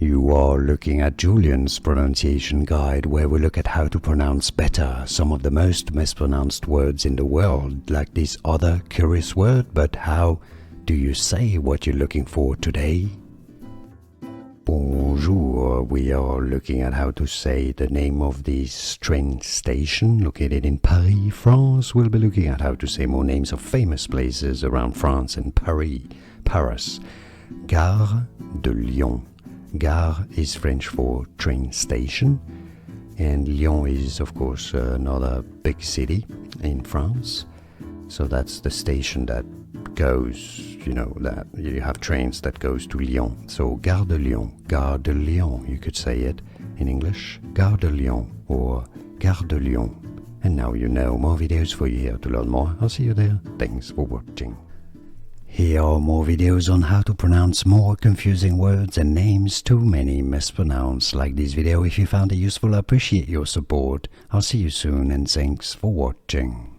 You are looking at Julian's pronunciation guide, where we look at how to pronounce better some of the most mispronounced words in the world, like this other curious word. But how do you say what you're looking for today? Bonjour, we are looking at how to say the name of this train station located in Paris, France. We'll be looking at how to say more names of famous places around France and Paris. Gare de Lyon. Gare is French for train station, and Lyon is, of course, another big city in France. So that's the station that goes, that you have trains that goes to Lyon. So Gare de Lyon, you could say it in English, Gare de Lyon or Gare de Lyon. And now you know. More videos for you here to learn more. I'll see you there. Thanks for watching. Here are more videos on how to pronounce more confusing words and names too many mispronounced. Like this video if you found it useful. I appreciate your support. I'll see you soon and thanks for watching.